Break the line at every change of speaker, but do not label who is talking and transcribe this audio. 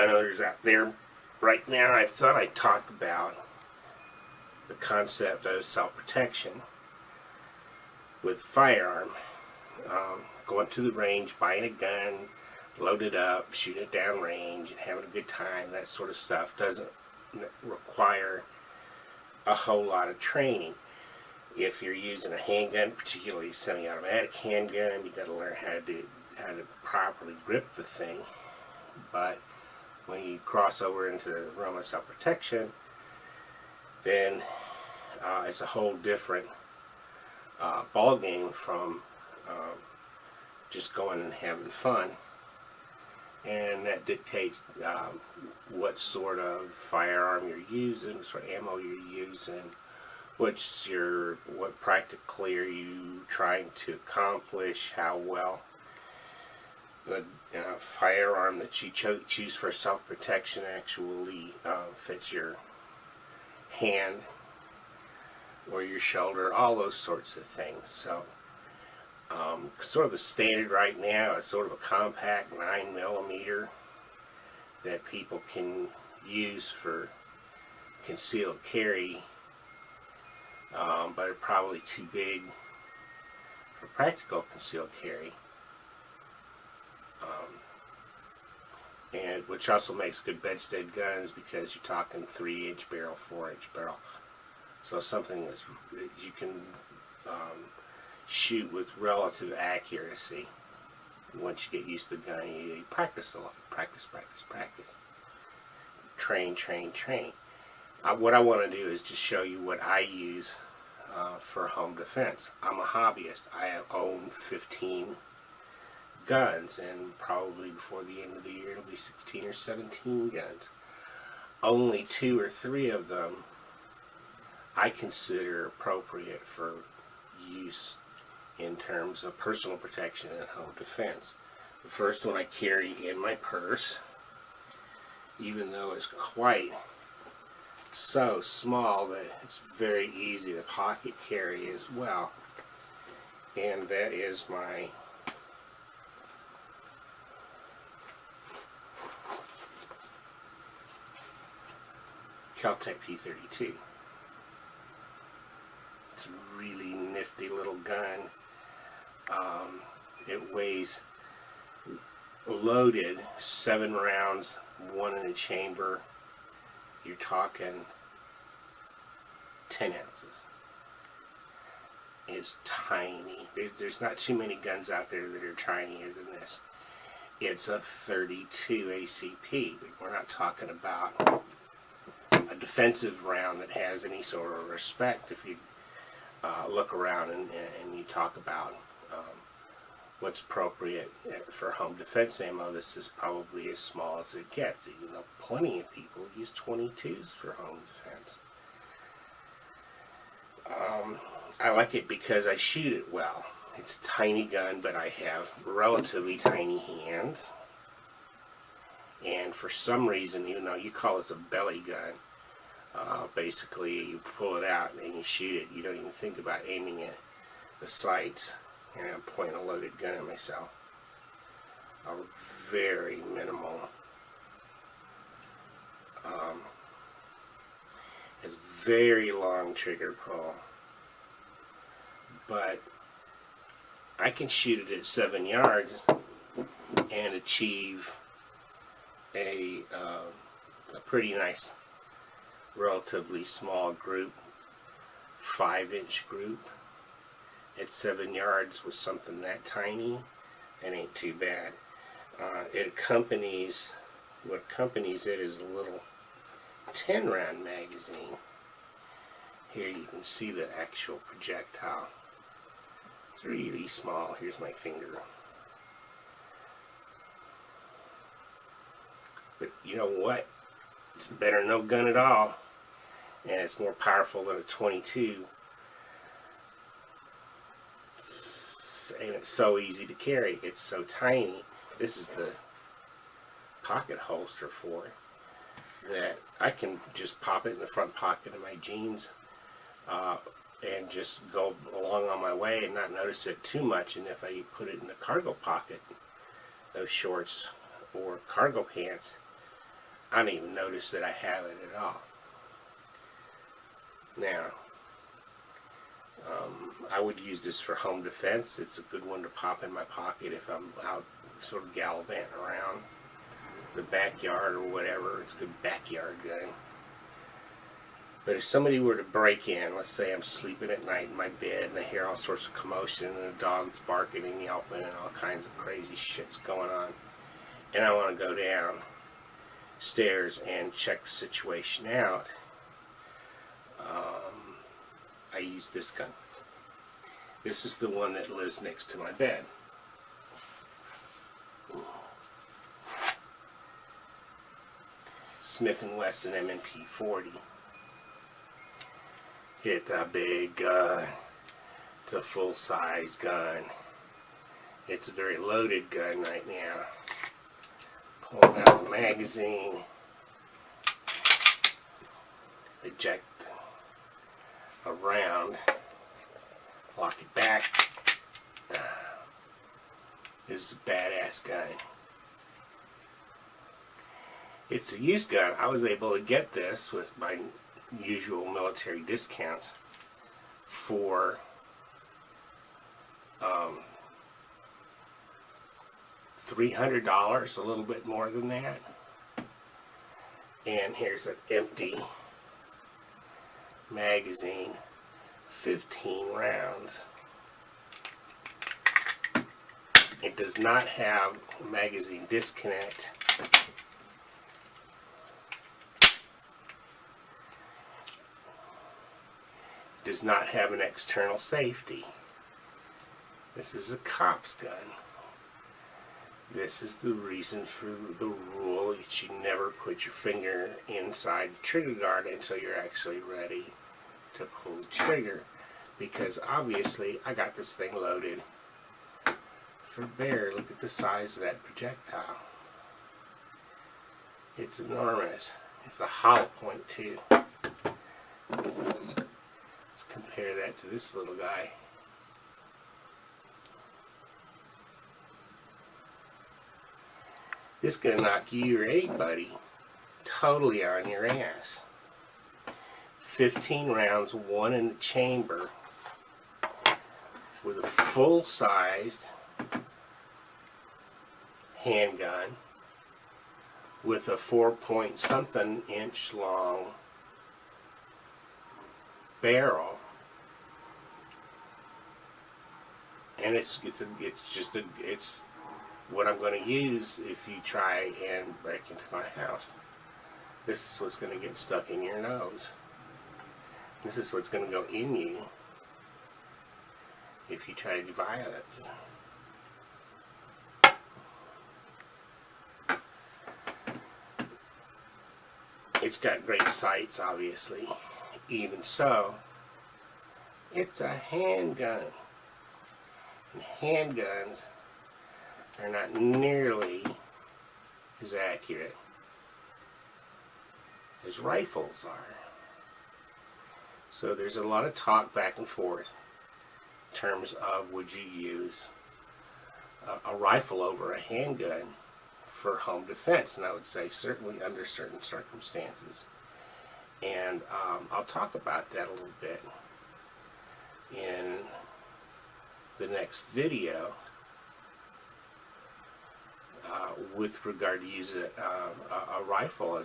gun owners out there right now, I thought I'd talk about the concept of self-protection with firearm. Going to the range, buying a gun, load it up, shoot it down range, and having a good time, that sort of stuff doesn't require a whole lot of training. If you're using a handgun, particularly a semi-automatic handgun, you've got to learn how to properly grip the thing. But when you cross over into the realm of self-protection, then it's a whole different ball game from just going and having fun. And that dictates what sort of firearm you're using, what sort of ammo you're using, what practically are you trying to accomplish, how well the firearm that you choose for self-protection actually fits your hand or your shoulder, all those sorts of things. So sort of the standard right now is sort of a compact 9mm that people can use for concealed carry, but are probably too big for practical concealed carry. And which also makes good bedstead guns, because you're talking 3-inch barrel, 4-inch barrel. So something that you can shoot with relative accuracy. Once you get used to the gun, you practice a lot. Practice. Train. What I want to do is just show you what I use for home defense. I'm a hobbyist. I own 15 guns, and probably before the end of the year it'll be 16 or 17 guns. Only 2 or 3 of them I consider appropriate for use in terms of personal protection and home defense. The first one I carry in my purse, even though it's quite so small that it's very easy to pocket carry as well, and that is my Kel-tec P32. It's a really nifty little gun. It weighs, loaded, 7 rounds, 1 in a chamber. You're talking 10 ounces. It's tiny. There's not too many guns out there that are tinier than this. It's a 32 ACP. We're not talking about a defensive round that has any sort of respect. If you look around and you talk about what's appropriate for home defense ammo, this is probably as small as it gets. You know, plenty of people use 22s for home defense. I like it because I shoot it well. It's a tiny gun, but I have relatively tiny hands. And for some reason, even though you call this a belly gun, basically you pull it out and you shoot it. You don't even think about aiming at the sights. And I'm pointing a loaded gun at myself. Very minimal. It's very long trigger pull, but I can shoot it at 7 yards and achieve a pretty nice, relatively small group, 5-inch group. At 7 yards with something that tiny, that ain't too bad. What accompanies it is a little 10-round magazine. Here you can see the actual projectile. It's really small. Here's my finger. But you know what? It's better than no gun at all. And it's more powerful than a 22. And it's so easy to carry. It's so tiny. This is the pocket holster for it, that I can just pop it in the front pocket of my jeans and just go along on my way and not notice it too much. And if I put it in the cargo pocket of shorts or cargo pants, I don't even notice that I have it at all. Now, I would use this for home defense. It's a good one to pop in my pocket if I'm out sort of gallivanting around the backyard or whatever. It's a good backyard gun. But if somebody were to break in, let's say I'm sleeping at night in my bed and I hear all sorts of commotion and the dog's barking and yelping and all kinds of crazy shit's going on, and I want to go downstairs and check the situation out, I use this gun. This is the one that lives next to my bed. Smith and Wesson M&P40. It's a big gun. It's a full-size gun. It's a very loaded gun right now. Pulling out the magazine. Eject a round. Lock it back. This is a badass gun. It's a used gun. I was able to get this with my usual military discounts for $300, a little bit more than that. And here's an empty magazine, 15 rounds. It does not have a magazine disconnect. Does not have an external safety. This is a cop's gun. This is the reason for the rule that you never put your finger inside the trigger guard until you're actually ready to pull the trigger. Because obviously I got this thing loaded for bear. Look at the size of that projectile. It's enormous. It's a hollow point too. Let's compare that to this little guy. This is going to knock you or anybody totally on your ass. 15 rounds, one in the chamber, with a full-sized handgun with a 4-point-something-inch long barrel, and it's what I'm going to use if you try and break into my house. This is what's going to get stuck in your nose. This is what's going to go in you if you try to violate it. It's got great sights, obviously. Even so, it's a handgun. And handguns are not nearly as accurate as rifles are. So there's a lot of talk back and forth in terms of would you use a rifle over a handgun for home defense, and I would say certainly under certain circumstances. And I'll talk about that a little bit in the next video with regard to using a rifle as